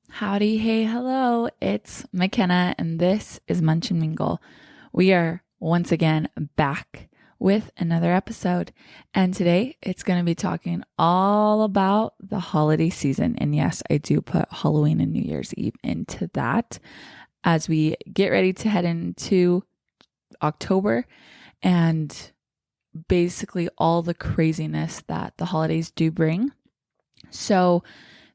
Howdy, hey, hello, it's McKenna, and this is Munch and Mingle. We are once again back with another episode, and today it's going to be talking all about the holiday season. And yes, I do put Halloween and New Year's Eve into that as we get ready to head into October and basically all the craziness that the holidays do bring. So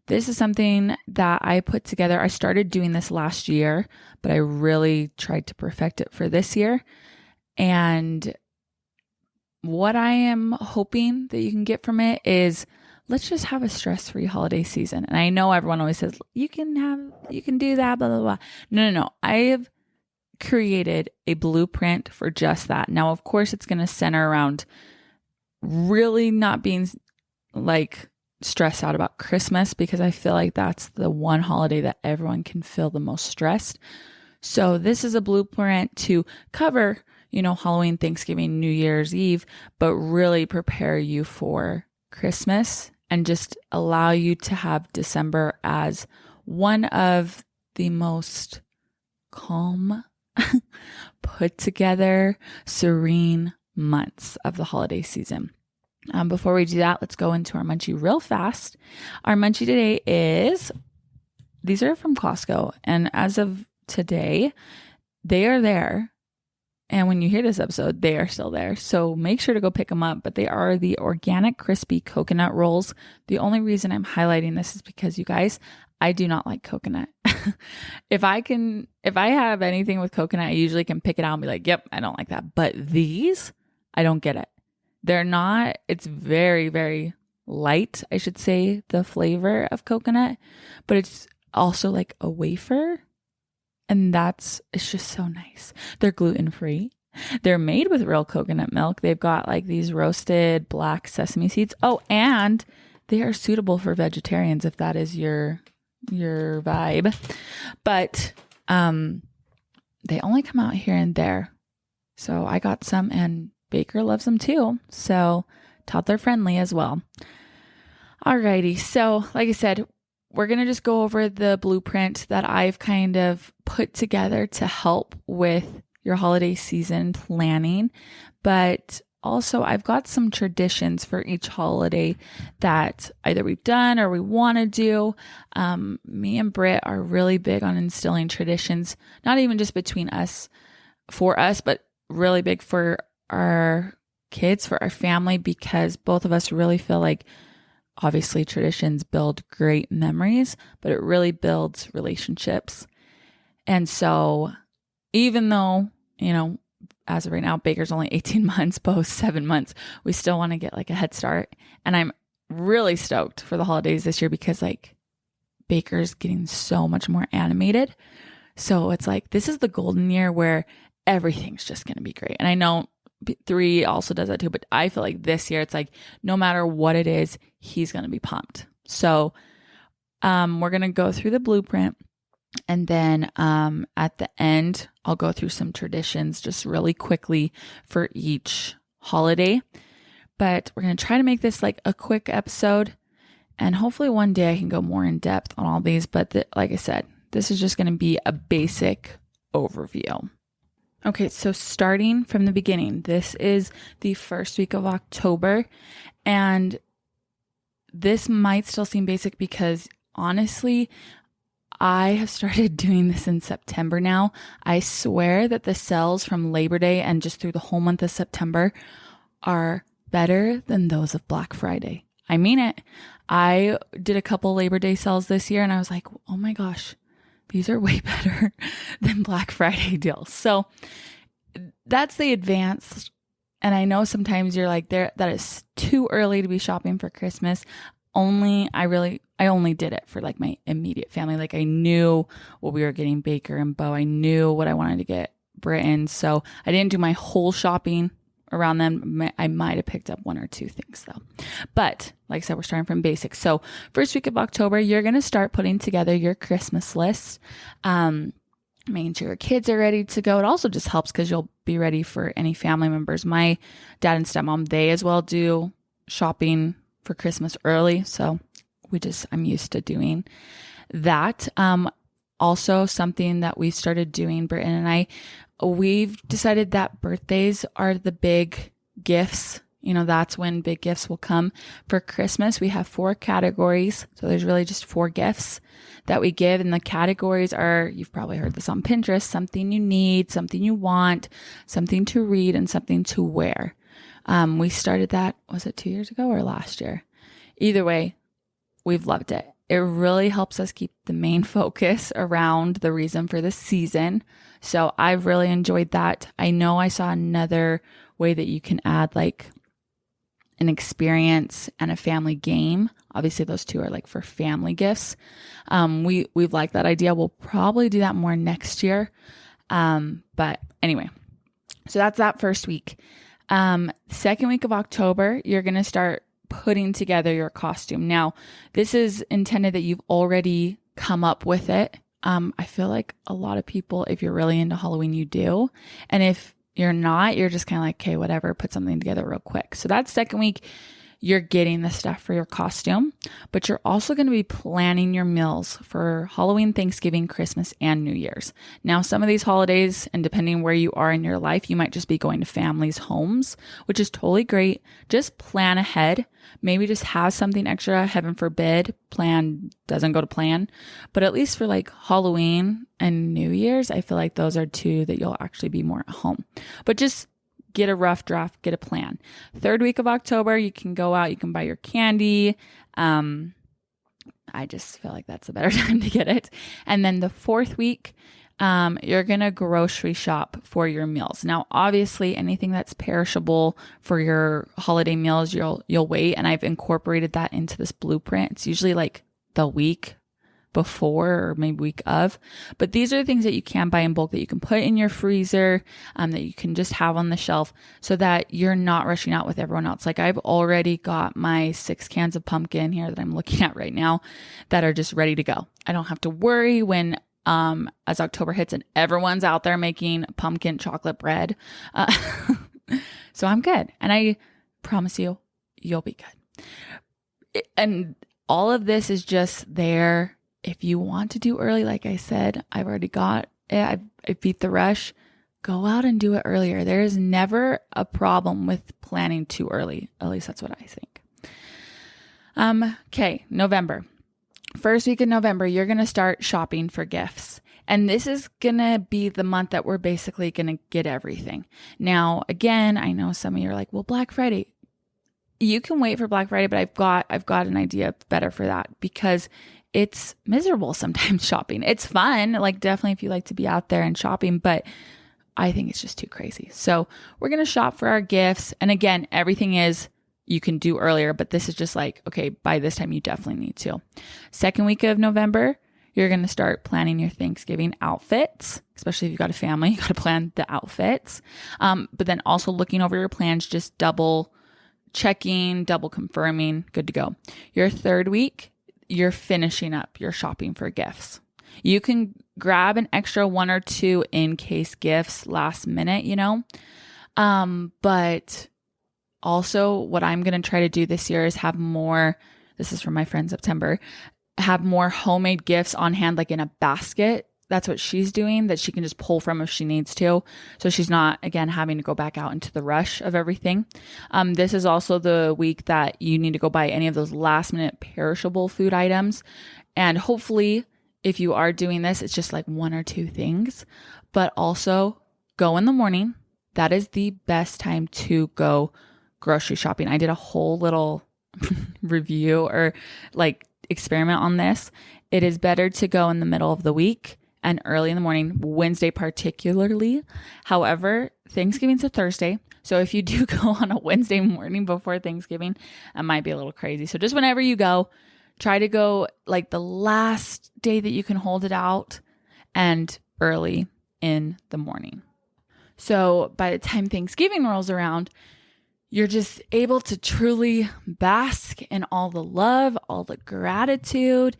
this is something that I put together. I started doing this last year, but I really tried to perfect it for this year. And what I am hoping that you can get from it is, let's just have a stress-free holiday season. And I know everyone always says, you can do that, blah, blah, blah. No. I have created a blueprint for just that. Now, of course, it's going to center around really not being like stressed out about Christmas, because I feel like that's the one holiday that everyone can feel the most stressed. So this is a blueprint to cover, Halloween, Thanksgiving, New Year's Eve, but really prepare you for Christmas and just allow you to have December as one of the most calm, put together, serene months of the holiday season. Before we do that, let's go into our munchie real fast. Our munchie today these are from Costco, and as of today, they are there. And when you hear this episode, they are still there. So make sure to go pick them up. But they are the organic crispy coconut rolls. The only reason I'm highlighting this is because, you guys, I do not like coconut. If I have anything with coconut, I usually can pick it out and be like, yep, I don't like that. But these, I don't get it. It's very, very light, I should say, the flavor of coconut, but it's also like a wafer. And it's just so nice. They're gluten-free. They're made with real coconut milk. They've got like these roasted black sesame seeds. Oh, and they are suitable for vegetarians if that is your vibe. But they only come out here and there. So I got some, and Baker loves them too. So toddler friendly as well. Alrighty. So like I said, we're going to just go over the blueprint that I've kind of put together to help with your holiday season planning. But also I've got some traditions for each holiday that either we've done or we want to do. Me and Britt are really big on instilling traditions, not even just between us, for us, but really big for our kids, for our family, because both of us really feel like obviously traditions build great memories, but it really builds relationships. And so even though, as of right now, Baker's only 18 months, Bo's 7 months, we still want to get like a head start. And I'm really stoked for the holidays this year because like Baker's getting so much more animated. So it's like, this is the golden year where everything's just going to be great. And I know 3 also does that too, but I feel like this year it's like no matter what it is, he's going to be pumped. So we're going to go through the blueprint, and then at the end I'll go through some traditions just really quickly for each holiday. But we're going to try to make this like a quick episode, and hopefully one day I can go more in depth on all these. But like I said, this is just going to be a basic overview. Okay, so starting from the beginning, this is the first week of October, and this might still seem basic because honestly, I have started doing this in September now. I swear that the sales from Labor Day and just through the whole month of September are better than those of Black Friday. I mean it. I did a couple Labor Day sales this year and I was like, oh my gosh, these are way better than Black Friday deals. So that's the advanced. And I know sometimes you're like, that is too early to be shopping for Christmas. I only did it for like my immediate family. Like I knew what we were getting Baker and Bo. I knew what I wanted to get Britain. So I didn't do my whole shopping around them. I might have picked up 1 or 2 things though. But like I said, we're starting from basics. So first week of October, you're going to start putting together your Christmas list. making sure your kids are ready to go. It also just helps because you'll be ready for any family members. My dad and stepmom, they as well do shopping for Christmas early. So I'm used to doing that. Also something that we started doing, Britton and I, we've decided that birthdays are the big gifts. That's when big gifts will come. For Christmas, we have 4 categories. So there's really just 4 gifts that we give. And the categories are, you've probably heard this on Pinterest, something you need, something you want, something to read, and something to wear. We started that, was it 2 years ago or last year? Either way, we've loved it. It really helps us keep the main focus around the reason for the season. So I've really enjoyed that. I know I saw another way that you can add like an experience and a family game. Obviously those 2 are like for family gifts. We've liked that idea. We'll probably do that more next year. But anyway, so that's that first week. Second week of October, you're going to start putting together your costume. Now, this is intended that you've already come up with it. I feel like a lot of people, if you're really into Halloween, you do. And if you're not, you're just kind of like, okay, whatever, put something together real quick. So that second week, you're getting the stuff for your costume, but you're also going to be planning your meals for Halloween, Thanksgiving, Christmas, and New Year's. Now, some of these holidays, and depending where you are in your life, you might just be going to families' homes, which is totally great. Just plan ahead. Maybe just have something extra. Heaven forbid, plan doesn't go to plan. But at least for like Halloween and New Year's, I feel like those are 2 that you'll actually be more at home. But just get a rough draft, get a plan. Third week of October, you can go out, you can buy your candy. I just feel like that's a better time to get it. And then the 4th week, you're going to grocery shop for your meals. Now, obviously anything that's perishable for your holiday meals, you'll wait. And I've incorporated that into this blueprint. It's usually like the week before or maybe week of, but these are the things that you can buy in bulk that you can put in your freezer, that you can just have on the shelf so that you're not rushing out with everyone else. Like I've already got my 6 cans of pumpkin here that I'm looking at right now that are just ready to go. I don't have to worry when as October hits and everyone's out there making pumpkin chocolate bread. So I'm good. And I promise you'll be good. And all of this is just there. If you want to do early, like I said, I've already got it. I beat the rush. Go out and do it earlier. There is never a problem with planning too early. At least that's what I think. Okay, November. First week in November, you're going to start shopping for gifts. And this is going to be the month that we're basically going to get everything. Now, again, I know some of you are like, well, Black Friday. You can wait for Black Friday, but I've got an idea better for that because it's miserable sometimes shopping. It's fun, like definitely if you like to be out there and shopping, but I think it's just too crazy. So we're going to shop for our gifts. And again, everything is you can do earlier, but this is just like, okay, by this time you definitely need to. Second week of November, you're going to start planning your Thanksgiving outfits, especially if you've got a family, you got to plan the outfits. But then also looking over your plans, just double checking, double confirming, good to go. Your third week, you're finishing up your shopping for gifts. You can grab an extra 1 or 2 in case gifts last minute, but also what I'm going to try to do this year is have more, this is from my friend September, have more homemade gifts on hand, like in a basket. That's what she's doing, that she can just pull from if she needs to. So she's not, again, having to go back out into the rush of everything. This is also the week that you need to go buy any of those last minute perishable food items. And hopefully, if you are doing this, it's just like 1 or 2 things, but also go in the morning. That is the best time to go grocery shopping. I did a whole little review or like experiment on this. It is better to go in the middle of the week and early in the morning, Wednesday particularly. However, Thanksgiving's a Thursday. So if you do go on a Wednesday morning before Thanksgiving, that might be a little crazy. So just whenever you go, try to go like the last day that you can hold it out and early in the morning. So by the time Thanksgiving rolls around, you're just able to truly bask in all the love, all the gratitude,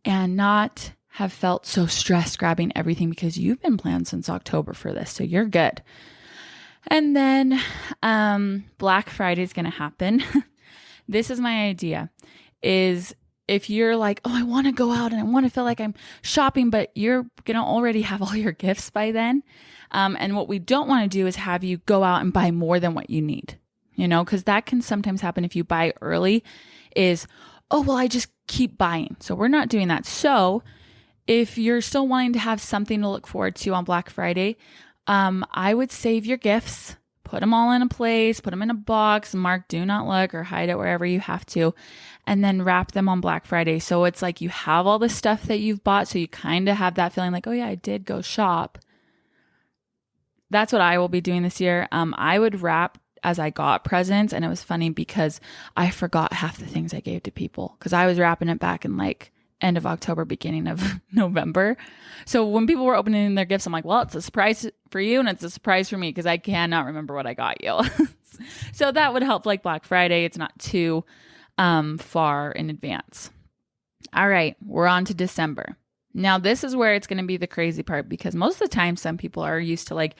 and not have felt so stressed grabbing everything because you've been planned since October for this. So you're good. And then Black Friday is going to happen. This is my idea is if you're like, oh, I want to go out and I want to feel like I'm shopping, but you're going to already have all your gifts by then. And what we don't want to do is have you go out and buy more than what you need, because that can sometimes happen if you buy early is, oh, well, I just keep buying. So we're not doing that. So if you're still wanting to have something to look forward to on Black Friday, I would save your gifts, put them all in a place, put them in a box, mark do not look or hide it wherever you have to, and then wrap them on Black Friday. So it's like you have all the stuff that you've bought. So you kind of have that feeling like, oh yeah, I did go shop. That's what I will be doing this year. I would wrap as I got presents. And it was funny because I forgot half the things I gave to people because I was wrapping it back in like end of October, beginning of November. So when people were opening their gifts, I'm like, well, it's a surprise for you and it's a surprise for me because I cannot remember what I got you. So that would help like Black Friday. It's not too far in advance. All right, we're on to December. Now, this is where it's going to be the crazy part because most of the time, some people are used to like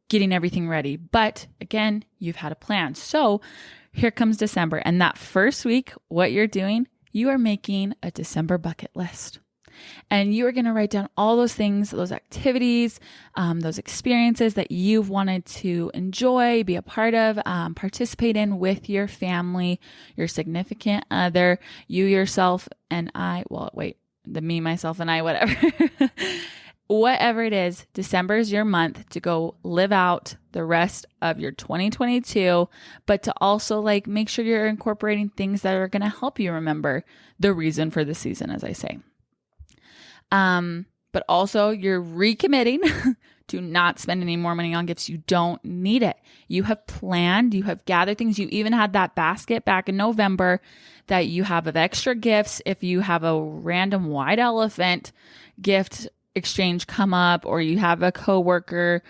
getting everything ready. But again, you've had a plan. So here comes December. And that first week, what you're doing, you are making a December bucket list. And you are going to write down all those things, those activities, those experiences that you've wanted to enjoy, be a part of, participate in with your family, your significant other, you, yourself, and I. Well, wait, the me, myself, and I, whatever. Whatever it is, December is your month to go live out the rest of your 2022, but to also like make sure you're incorporating things that are going to help you remember the reason for the season, as I say. But also you're recommitting to not spend any more money on gifts. You don't need it. You have planned, you have gathered things. You even had that basket back in November that you have of extra gifts. If you have a random white elephant gift exchange come up, or you have a coworker,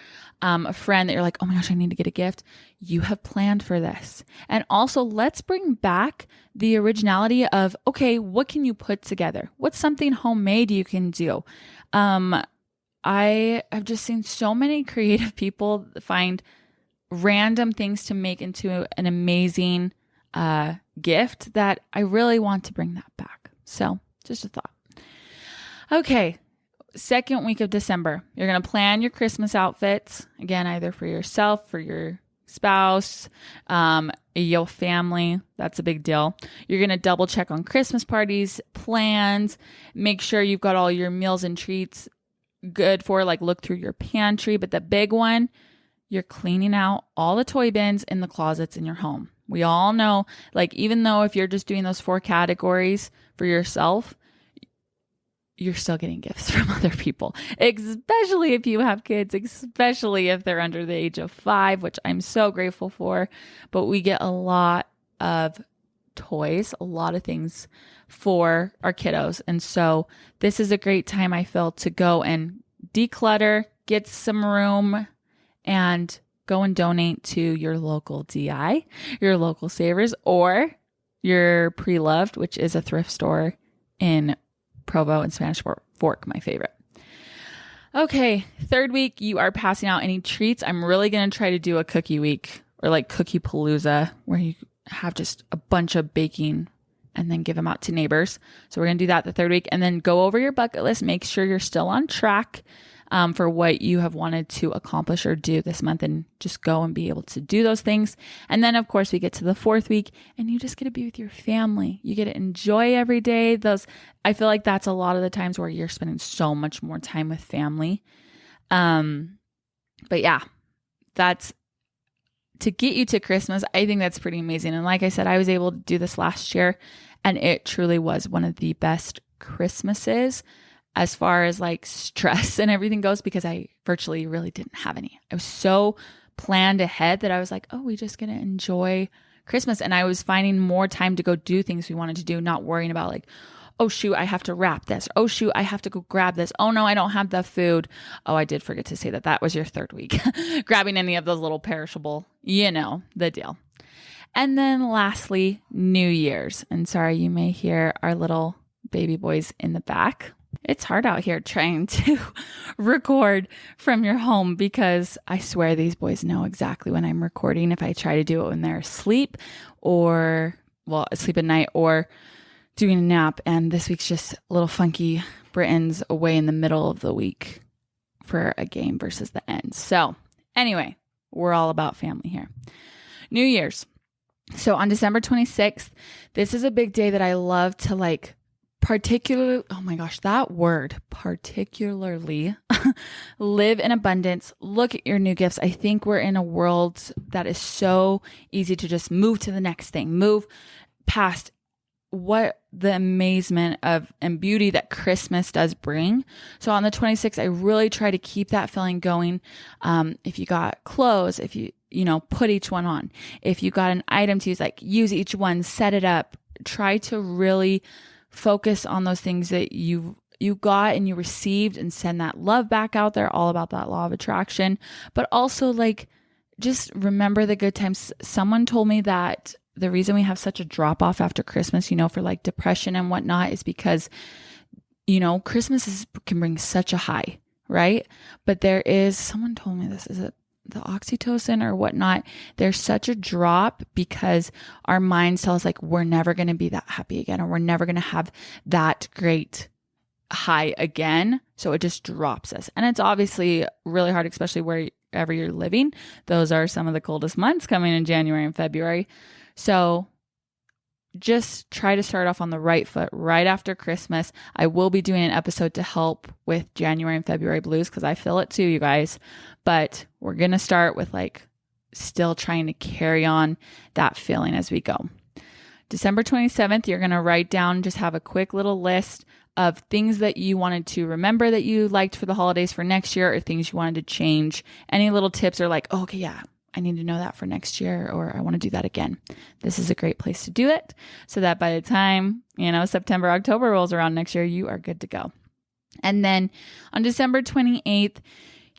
a friend that you're like, oh my gosh, I need to get a gift. You have planned for this. And also let's bring back the originality of, okay, what can you put together? What's something homemade you can do? I have just seen so many creative people find random things to make into an amazing gift that I really want to bring that back. So just a thought. Okay. Second week of December, you're going to plan your Christmas outfits. Again, either for yourself, for your spouse, your family. That's a big deal. You're going to double check on Christmas parties, plans, make sure you've got all your meals and treats good for, like look through your pantry. But the big one, you're cleaning out all the toy bins in the closets in your home. We all know, like, even though if you're just doing those 4 categories for yourself, you're still getting gifts from other people, especially if you have kids, especially if they're under the age of 5, which I'm so grateful for. But we get a lot of toys, a lot of things for our kiddos. And so this is a great time, I feel, to go and declutter, get some room, and go and donate to your local DI, your local Savers, or your Pre-Loved, which is a thrift store in Provo and Spanish Fork, my favorite. Okay, third week, you are passing out any treats. I'm really going to try to do a cookie week or like cookie palooza where you have just a bunch of baking and then give them out to neighbors. So we're going to do that the third week and then go over your bucket list. Make sure you're still on track for what you have wanted to accomplish or do this month, and just go and be able to do those things. And then of course we get to the fourth week and you just get to be with your family. You get to enjoy every day. I feel like that's a lot of the times where you're spending so much more time with family. But yeah, that's to get you to Christmas. I think that's pretty amazing. And like I said, I was able to do this last year and it truly was one of the best Christmases as far as like stress and everything goes, because I virtually really didn't have any. I was so planned ahead that I was like, oh, we just going to enjoy Christmas. And I was finding more time to go do things we wanted to do, not worrying about like, oh shoot, I have to wrap this. Oh shoot, I have to go grab this. Oh no, I don't have the food. Oh, I did forget to say that was your third week. Grabbing any of those little perishable, the deal. And then lastly, New Year's. And sorry, you may hear our little baby boys in the back. It's hard out here trying to record from your home because I swear these boys know exactly when I'm recording. If I try to do it when they're asleep asleep at night or doing a nap. And this week's just a little funky. Britain's away in the middle of the week for a game versus the end. So anyway, we're all about family here. New Year's. So on December 26th, this is a big day that I love to particularly live in abundance. Look at your new gifts. I think we're in a world that is so easy to just move to the next thing, move past what the amazement of and beauty that Christmas does bring. So on the 26th, I really try to keep that feeling going. If you got clothes, if you put each one on, if you got an item to use each one, set it up, try to really focus on those things that you got and you received and send that love back out there, all about that law of attraction. But also just remember the good times. Someone told me that the reason we have such a drop off after Christmas, for depression and whatnot is because, Christmas can bring such a high, right? But someone told me this, is it the oxytocin or whatnot? There's such a drop because our minds tell us we're never going to be that happy again, or we're never going to have that great high again. So it just drops us. And it's obviously really hard, especially wherever you're living. Those are some of the coldest months coming in January and February. So just try to start off on the right foot right after Christmas. I will be doing an episode to help with January and February blues because I feel it too, you guys. But we're going to start with still trying to carry on that feeling as we go. December 27th, you're going to write down, just have a quick little list of things that you wanted to remember that you liked for the holidays for next year, or things you wanted to change. Any little tips are okay, yeah, I need to know that for next year, or I want to do that again. This is a great place to do it so that by the time, September, October rolls around next year, you are good to go. And then on December 28th,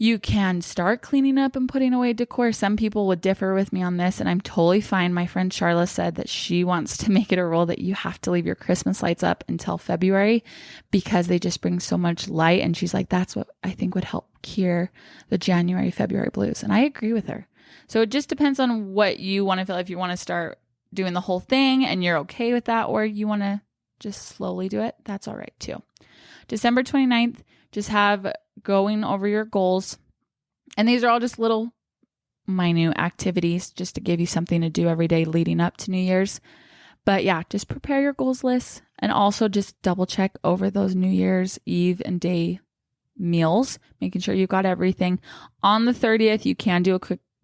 you can start cleaning up and putting away decor. Some people would differ with me on this, and I'm totally fine. My friend Charla said that she wants to make it a rule that you have to leave your Christmas lights up until February because they just bring so much light. And she's like, that's what I think would help cure the January, February blues. And I agree with her. So it just depends on what you want to feel. If you want to start doing the whole thing and you're okay with that, or you want to just slowly do it, that's all right too. December 29th, just have going over your goals. And these are all just little minute activities just to give you something to do every day leading up to New Year's. But yeah, just prepare your goals list and also just double check over those New Year's Eve and day meals, making sure you've got everything. On the 30th, you can do a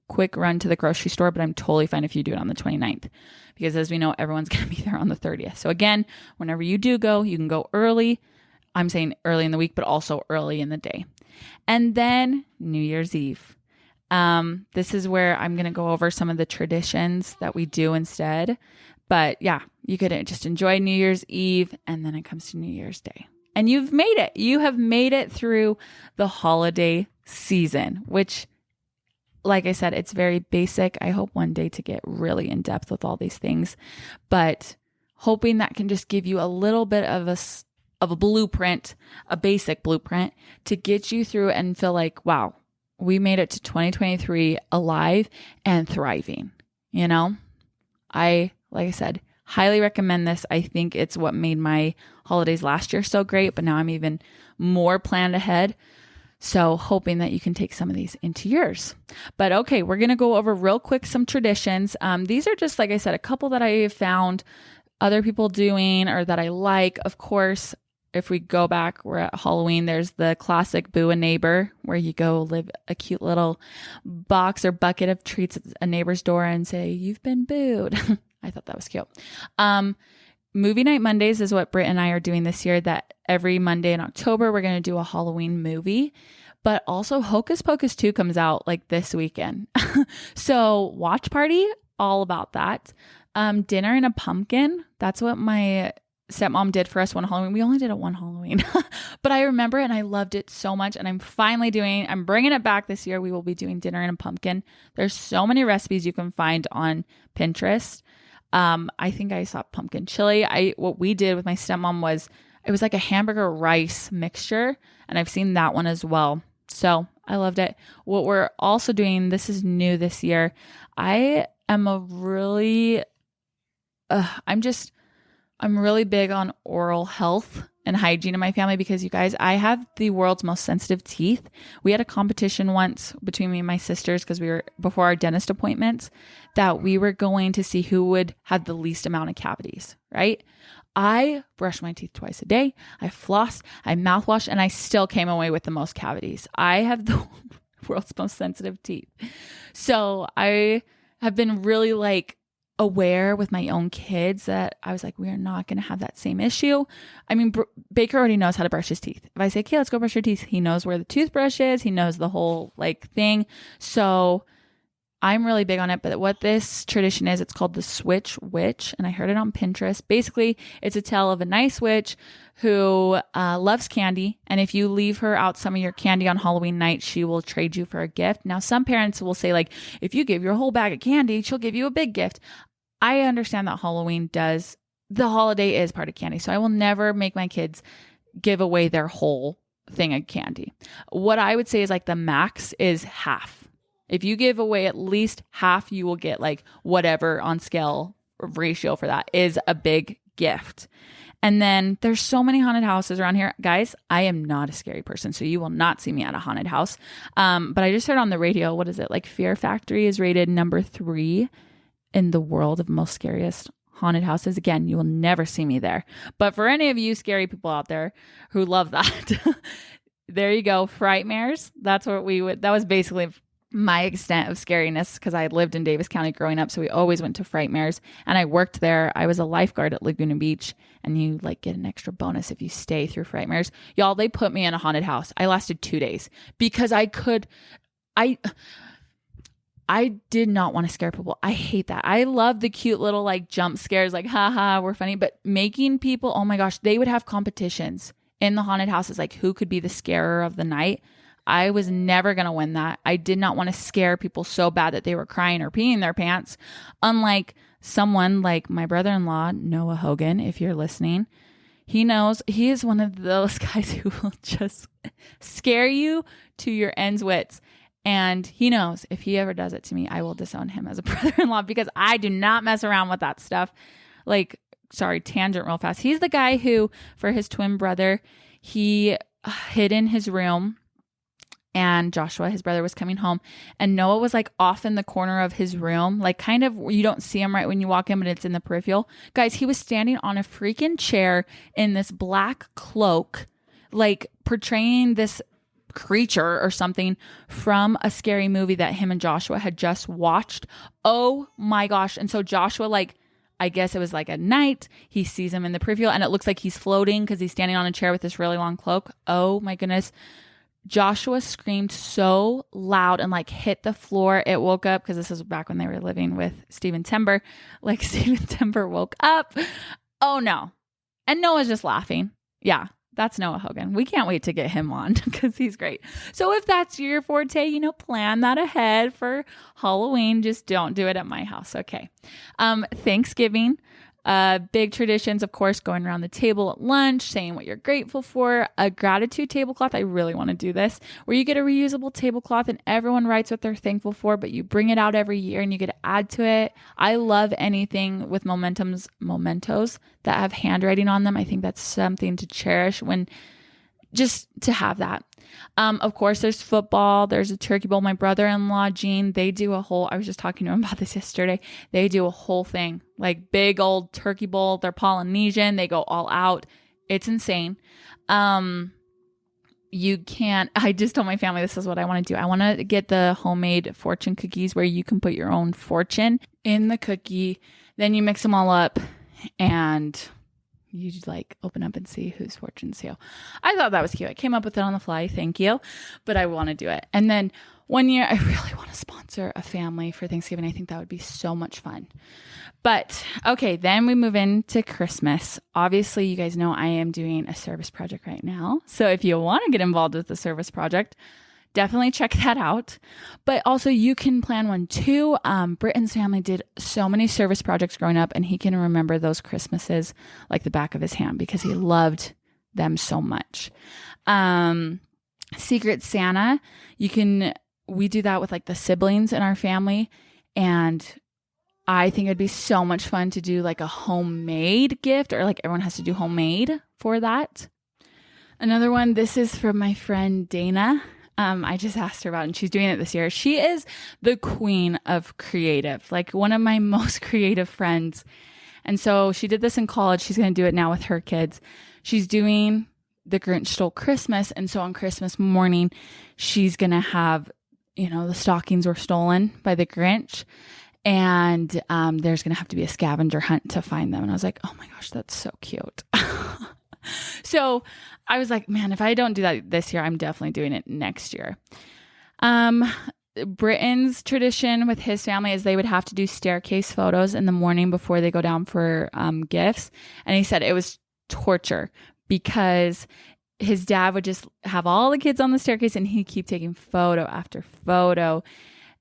quick run to the grocery store, but I'm totally fine if you do it on the 29th because as we know, everyone's going to be there on the 30th. So again, whenever you do go, you can go early. I'm saying early in the week, but also early in the day. And then New Year's Eve. This is where I'm going to go over some of the traditions that we do instead. But yeah, you could just enjoy New Year's Eve and then it comes to New Year's Day. And you've made it. You have made it through the holiday season, which, like I said, it's very basic. I hope one day to get really in depth with all these things, but hoping that can just give you a little bit of a blueprint, a basic blueprint to get you through and feel wow, we made it to 2023 alive and thriving. Like I said, highly recommend this. I think it's what made my holidays last year so great, but now I'm even more planned ahead. So hoping that you can take some of these into yours. But okay, we're going to go over real quick some traditions. These are just, like I said, a couple that I have found other people doing or that I like. Of course, if we go back, we're at Halloween, there's the classic boo a neighbor where you go live a cute little box or bucket of treats at a neighbor's door and say, you've been booed. I thought that was cute. Movie Night Mondays is what Britt and I are doing this year, that every Monday in October, we're going to do a Halloween movie. But also Hocus Pocus 2 comes out this weekend. So watch party, all about that. Dinner in a pumpkin. That's what my stepmom did for us one Halloween. We only did it one Halloween, but I remember it and I loved it so much. And I'm bringing it back this year. We will be doing dinner in a pumpkin. There's so many recipes you can find on Pinterest. I think I saw pumpkin chili. What we did with my stepmom was it was like a hamburger rice mixture. And I've seen that one as well. So I loved it. What we're also doing, this is new this year. I am I'm really big on oral health and hygiene in my family because you guys, I have the world's most sensitive teeth. We had a competition once between me and my sisters because we were before our dentist appointments that we were going to see who would have the least amount of cavities, right? I brush my teeth twice a day. I floss, I mouthwash, and I still came away with the most cavities. I have the world's most sensitive teeth. So I have been really like aware with my own kids that I was like, we are not going to have that same issue. I mean, Baker already knows how to brush his teeth. If I say, okay, let's go brush your teeth, he knows where the toothbrush is. He knows the whole like thing. So I'm really big on it. But what this tradition is, it's called the Switch Witch. And I heard it on Pinterest. Basically, it's a tale of a nice witch who loves candy. And if you leave her out some of your candy on Halloween night, she will trade you for a gift. Now, some parents will say, like, if you give your whole bag of candy, she'll give you a big gift. I understand that the holiday is part of candy. So I will never make my kids give away their whole thing of candy. What I would say is like the max is half. If you give away at least half, you will get like whatever on scale ratio for that is a big gift. And then there's so many haunted houses around here. Guys, I am not a scary person, so you will not see me at a haunted house. But I just heard on the radio, what is it? Like Fear Factory is rated number 3 in the world of most scariest haunted houses. Again, you will never see me there. But for any of you scary people out there who love that, there you go. Frightmares. That's what that was basically my extent of scariness because I had lived in Davis County growing up. So we always went to Frightmares and I worked there. I was a lifeguard at Laguna Beach and you like get an extra bonus if you stay through Frightmares. Y'all, they put me in a haunted house. I lasted 2 days because I did not want to scare people. I hate that. I love the cute little like jump scares, like, haha, we're funny. But making people, oh my gosh, they would have competitions in the haunted houses, like who could be the scarer of the night. I was never going to win that. I did not want to scare people so bad that they were crying or peeing their pants. Unlike someone like my brother-in-law, Noah Hogan, if you're listening, he knows he is one of those guys who will just scare you to your ends wits. And he knows if he ever does it to me, I will disown him as a brother-in-law because I do not mess around with that stuff. Like, sorry, tangent real fast. He's the guy who, for his twin brother, he hid in his room and Joshua, his brother, was coming home and Noah was like off in the corner of his room, like kind of, you don't see him right when you walk in, but it's in the peripheral. Guys, he was standing on a freaking chair in this black cloak, like portraying this creature or something from a scary movie that him and Joshua had just watched. Oh my gosh. And so Joshua, like, I guess it was like at night, he sees him in the peripheral and it looks like he's floating because he's standing on a chair with this really long cloak. Oh my goodness. Joshua screamed so loud and like hit the floor. It woke up because this is back when they were living with Steven Timber. Like Steven Timber woke up. Oh no. And Noah's just laughing. Yeah. That's Noah Hogan. We can't wait to get him on because he's great. So if that's your forte, plan that ahead for Halloween. Just don't do it at my house. Okay. Thanksgiving. Big traditions, of course, going around the table at lunch, saying what you're grateful for. A gratitude tablecloth. I really want to do this, where you get a reusable tablecloth and everyone writes what they're thankful for, but you bring it out every year and you get to add to it. I love anything with mementos that have handwriting on them. I think that's something to cherish just to have that. Of course, there's football. There's a turkey bowl. My brother-in-law, Gene, they do I was just talking to him about this yesterday. They do a whole thing, like big old turkey bowl. They're Polynesian. They go all out. It's insane. I just told my family, this is what I want to do. I want to get the homemade fortune cookies where you can put your own fortune in the cookie. Then you mix them all up and you like open up and see whose fortune's who. I thought that was cute. I came up with it on the fly. Thank you. But I want to do it. And then one year I really want to sponsor a family for Thanksgiving. I think that would be so much fun. But okay, then we move into Christmas. Obviously, you guys know I am doing a service project right now. So if you want to get involved with the service project, definitely check that out. But also you can plan one too. Britton's family did so many service projects growing up and he can remember those Christmases like the back of his hand because he loved them so much. Secret Santa, we do that with like the siblings in our family. And I think it'd be so much fun to do like a homemade gift, or like everyone has to do homemade for that. Another one, this is from my friend Dana. I just asked her about it and she's doing it this year. She is the queen of creative, like one of my most creative friends. And so she did this in college. She's going to do it now with her kids. She's doing The Grinch Stole Christmas. And so on Christmas morning, she's going to have, the stockings were stolen by the Grinch. And there's going to have to be a scavenger hunt to find them. And I was like, oh my gosh, that's so cute. So I was like, man, if I don't do that this year, I'm definitely doing it next year. Britain's tradition with his family is they would have to do staircase photos in the morning before they go down for gifts. And he said it was torture because his dad would just have all the kids on the staircase and he'd keep taking photo after photo.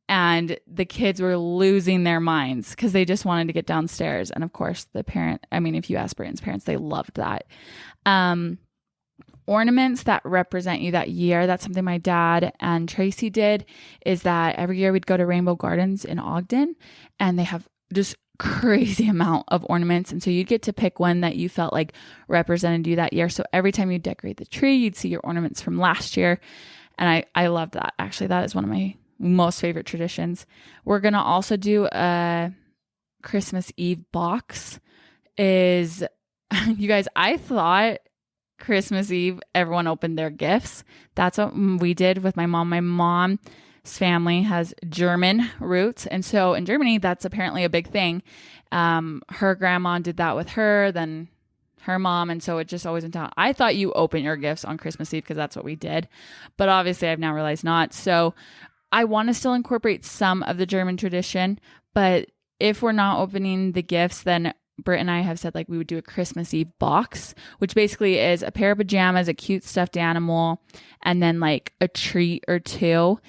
And the kids were losing their minds because they just wanted to get downstairs. And of course, if you ask Britain's parents, they loved that. Ornaments that represent you that year. That's something my dad and Tracy did, is that every year we'd go to Rainbow Gardens in Ogden and they have just crazy amount of ornaments. And so you'd get to pick one that you felt like represented you that year. So every time you decorate the tree, you'd see your ornaments from last year. And I love that. Actually, that is one of my most favorite traditions. We're going to also do a Christmas Eve box. You guys, I thought Christmas Eve, everyone opened their gifts. That's what we did with my mom. My mom's family has German roots. And so in Germany, that's apparently a big thing. Her grandma did that with her, then her mom. And so it just always went down. I thought you open your gifts on Christmas Eve because that's what we did. But obviously I've now realized not. So I want to still incorporate some of the German tradition. But if we're not opening the gifts, then Britt and I have said like we would do a Christmas Eve box, which basically is a pair of pajamas, a cute stuffed animal, and then like a treat or two.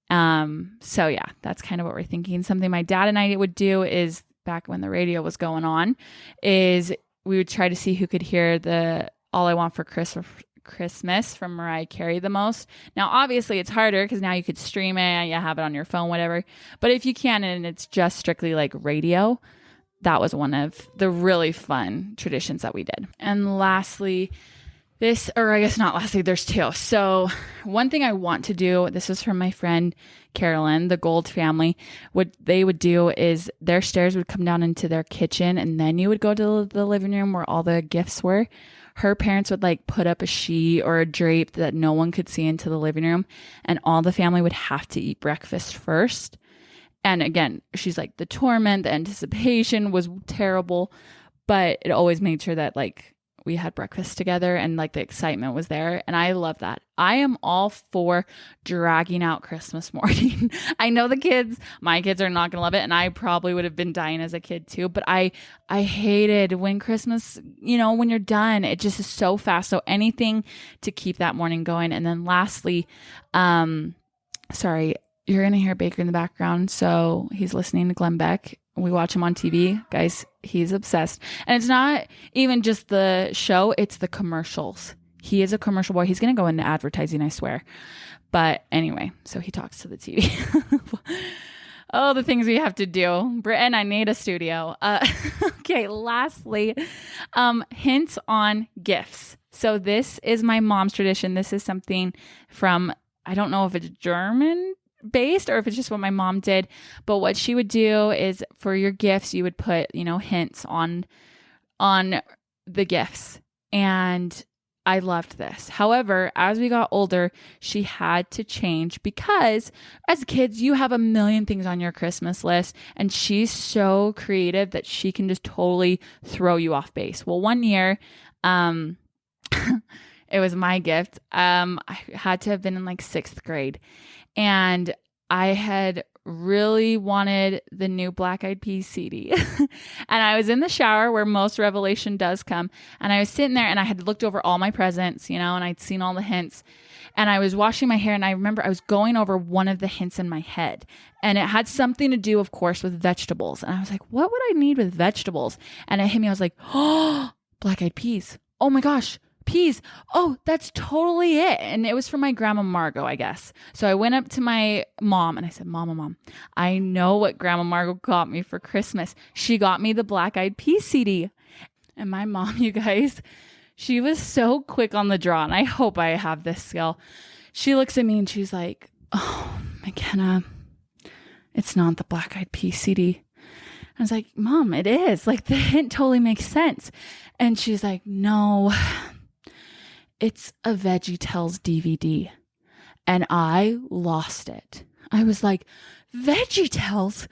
So yeah, that's kind of what we're thinking. Something my dad and I would do is, back when the radio was going on, is we would try to see who could hear the All I Want for Christmas from Mariah Carey the most. Now, obviously it's harder because now you could stream it, you have it on your phone, whatever. But if you can, and it's just strictly like radio, that was one of the really fun traditions that we did. And lastly, there's two. So one thing I want to do, this was from my friend Carolyn, the Gold family. What they would do is their stairs would come down into their kitchen, and then you would go to the living room where all the gifts were. Her parents would like put up a sheet or a drape that no one could see into the living room, and all the family would have to eat breakfast first. And again, she's like, the torment, the anticipation was terrible, but it always made sure that like we had breakfast together and like the excitement was there. And I love that. I am all for dragging out Christmas morning. I know my kids are not going to love it. And I probably would have been dying as a kid too, but I hated when Christmas, when you're done, it just is so fast. So anything to keep that morning going. And then lastly, sorry, you're going to hear Baker in the background. So he's listening to Glenn Beck. We watch him on TV. Guys, he's obsessed. And it's not even just the show, it's the commercials. He is a commercial boy. He's going to go into advertising, I swear. But anyway, so he talks to the TV. Oh, the things we have to do. Britain, I need a studio. Okay, lastly, hints on gifts. So this is my mom's tradition. This is something from, I don't know if it's German based or if it's just what my mom did, but what she would do is for your gifts you would put hints on the gifts, and I loved this. However, as we got older, she had to change because as kids you have a million things on your Christmas list, and she's so creative that she can just totally throw you off base. Well, one year it was my gift. I had to have been in like 6th grade. And I had really wanted the new Black Eyed Peas CD. And I was in the shower where most revelation does come. And I was sitting there and I had looked over all my presents, and I'd seen all the hints. And I was washing my hair, and I remember I was going over one of the hints in my head. And it had something to do, of course, with vegetables. And I was like, what would I need with vegetables? And it hit me. I was like, oh, Black Eyed Peas. Oh my gosh. peas. Oh, that's totally it. And it was from my grandma Margot, I guess. So I went up to my mom and I said, Mom, I know what grandma Margot got me for Christmas. She got me the Black Eyed Peas CD. And my mom, you guys, she was so quick on the draw. And I hope I have this skill. She looks at me and she's like, oh, McKenna, it's not the Black Eyed Peas CD. I was like, Mom, it is. Like, the hint totally makes sense. And she's like, no, it's a VeggieTales DVD. And I lost it. I was like, VeggieTales?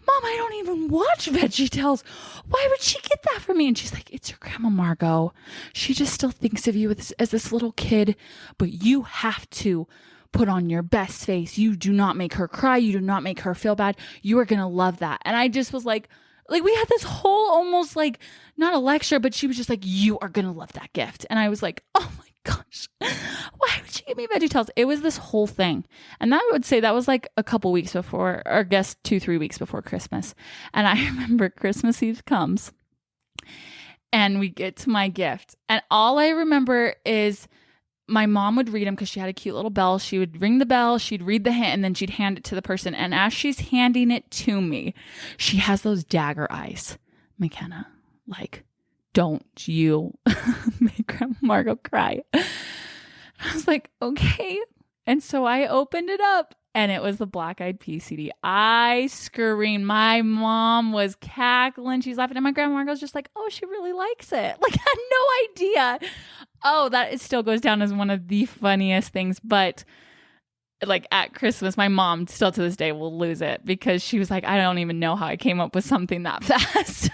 Mom, I don't even watch VeggieTales. Why would she get that for me? And she's like, it's your grandma Margot. She just still thinks of you as this little kid, but you have to put on your best face. You do not make her cry. You do not make her feel bad. You are going to love that. And I just was like we had this whole almost like not a lecture, but she was just like, you are going to love that gift. And I was like, oh my gosh, why would she give me VeggieTales? It was this whole thing. And I would say that was like a couple weeks before, or I guess 2-3 weeks before Christmas. And I remember Christmas Eve comes and we get to my gift. And all I remember is my mom would read them because she had a cute little bell. She would ring the bell, she'd read the hint, and then she'd hand it to the person. And as she's handing it to me, she has those dagger eyes. McKenna, like, don't you make Grandma Margot cry. I was like, okay. And so I opened it up and it was the Black Eyed Peas CD. I screamed. My mom was cackling. She's laughing. And my Grandma Margot's just like, oh, she really likes it. Like, I had no idea. Oh, that it still goes down as one of the funniest things. But like at Christmas, my mom still to this day will lose it because she was like, I don't even know how I came up with something that fast.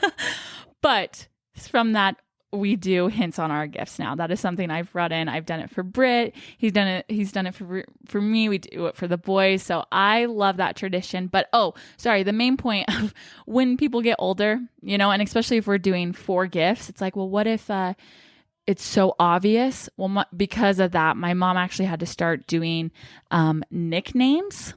But from that, we do hints on our gifts now. That is something I've brought in. I've done it for Britt. He's done it for me. We do it for the boys. So I love that tradition. But the main point of when people get older, and especially if we're doing 4 gifts, it's like, well, what if it's so obvious? Well, because of that, my mom actually had to start doing nicknames.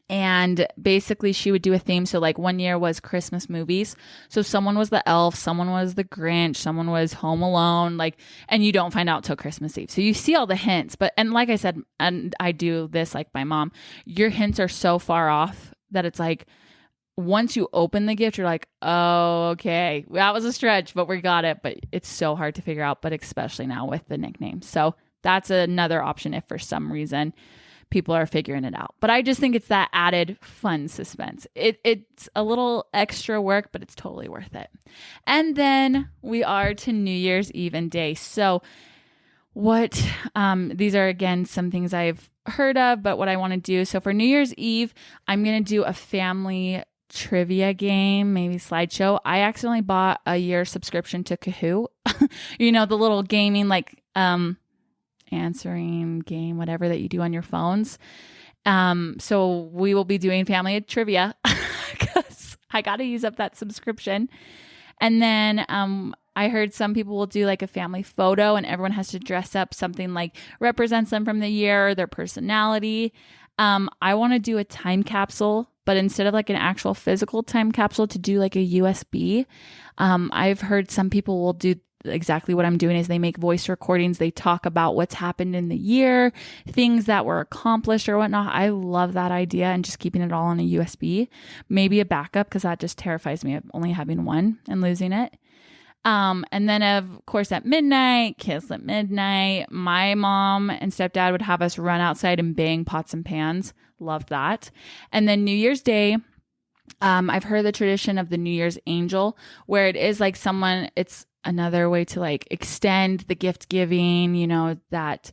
And basically she would do a theme. So like one year was Christmas movies. So someone was the elf, someone was the Grinch, someone was Home Alone, and you don't find out till Christmas Eve. So you see all the hints, and like I said, and I do this like my mom, your hints are so far off that it's like, once you open the gift, you're like, oh, okay, that was a stretch, but we got it. But it's so hard to figure out, but especially now with the nicknames. So that's another option if for some reason people are figuring it out. But I just think it's that added fun suspense. It's a little extra work, but it's totally worth it. And then we are to New Year's Eve and day. So these are again some things I've heard of, but what I want to do. So for New Year's Eve, I'm going to do a family trivia game, maybe slideshow. I accidentally bought a year subscription to Kahoot. The little gaming answering game, whatever that you do on your phones. So we will be doing family trivia because I got to use up that subscription. And then I heard some people will do like a family photo and everyone has to dress up something like represents them from the year or their personality. I want to do a time capsule, but instead of like an actual physical time capsule, to do like a USB. I've heard some people will do exactly what I'm doing is they make voice recordings. They talk about what's happened in the year, things that were accomplished or whatnot. I love that idea, and just keeping it all on a USB, maybe a backup, because that just terrifies me of only having one and losing it. And then of course at midnight, kiss at midnight, my mom and stepdad would have us run outside and bang pots and pans. Love that. And then New Year's Day, I've heard the tradition of the New Year's angel, where it is like it's another way to like extend the gift giving, that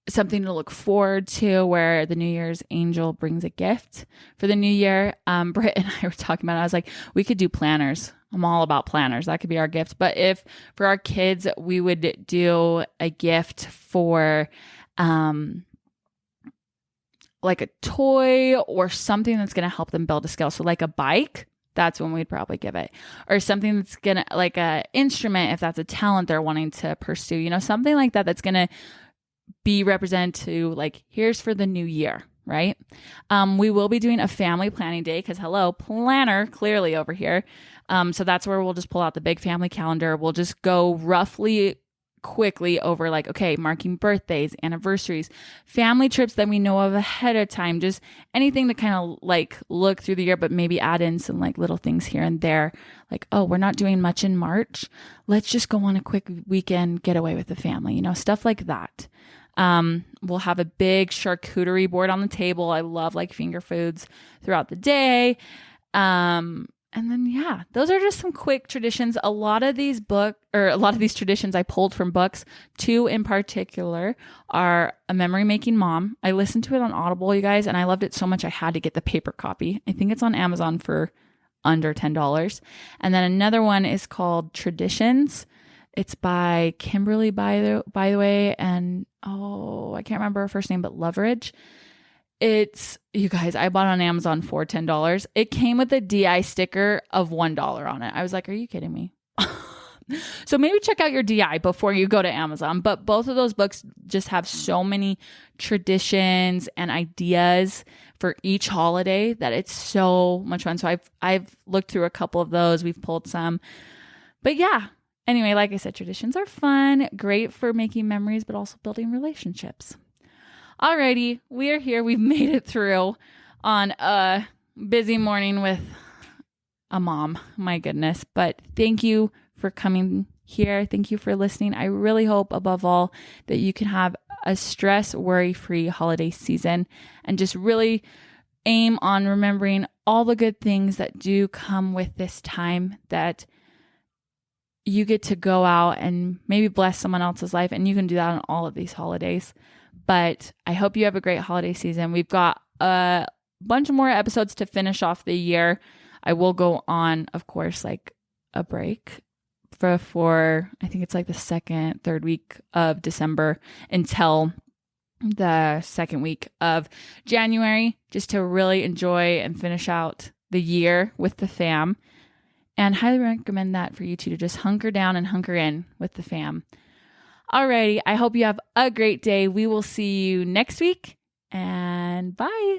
something to look forward to, where the New Year's angel brings a gift for the new year. Britt and I were talking about it. I was like, we could do planners. I'm all about planners. That could be our gift. But if for our kids, we would do a gift for like a toy or something that's going to help them build a skill. So like a bike, that's when we'd probably give it. Or something that's going to, like a instrument, if that's a talent they're wanting to pursue, something like that that's going to be represented to like, here's for the new year, right? We will be doing a family planning day because hello, planner clearly over here. So that's where we'll just pull out the big family calendar. We'll just go roughly quickly over like, okay, marking birthdays, anniversaries, family trips that we know of ahead of time, just anything to kind of like look through the year, but maybe add in some like little things here and there. Like, oh, we're not doing much in March. Let's just go on a quick weekend getaway with the family, you know, stuff like that. We'll have a big charcuterie board on the table. I love like finger foods throughout the day. And then, yeah, those are just some quick traditions. A lot of these traditions I pulled from books. 2 in particular are A Memory Making Mom. I listened to it on Audible, you guys, and I loved it so much I had to get the paper copy. I think it's on Amazon for under $10. And then another one is called Traditions. It's by Kimberly, by the way, and I can't remember her first name, but Loveridge. You guys, I bought it on Amazon for $10. It came with a DI sticker of $1 on it. I was like, are you kidding me? So maybe check out your DI before you go to Amazon. But both of those books just have so many traditions and ideas for each holiday that it's so much fun. So I've looked through a couple of those. We've pulled some. But yeah, anyway, like I said, traditions are fun, great for making memories, but also building relationships. Alrighty, we are here. We've made it through on a busy morning with a mom. My goodness. But thank you for coming here. Thank you for listening. I really hope above all that you can have a stress, worry-free holiday season and just really aim on remembering all the good things that do come with this time, that you get to go out and maybe bless someone else's life. And you can do that on all of these holidays. But I hope you have a great holiday season. We've got a bunch more episodes to finish off the year. I will go on, of course, like a break for I think it's like the second, third week of December until the second week of January, just to really enjoy and finish out the year with the fam. And highly recommend that for you two, to just hunker down and hunker in with the fam. Alrighty, I hope you have a great day. We will see you next week, and bye.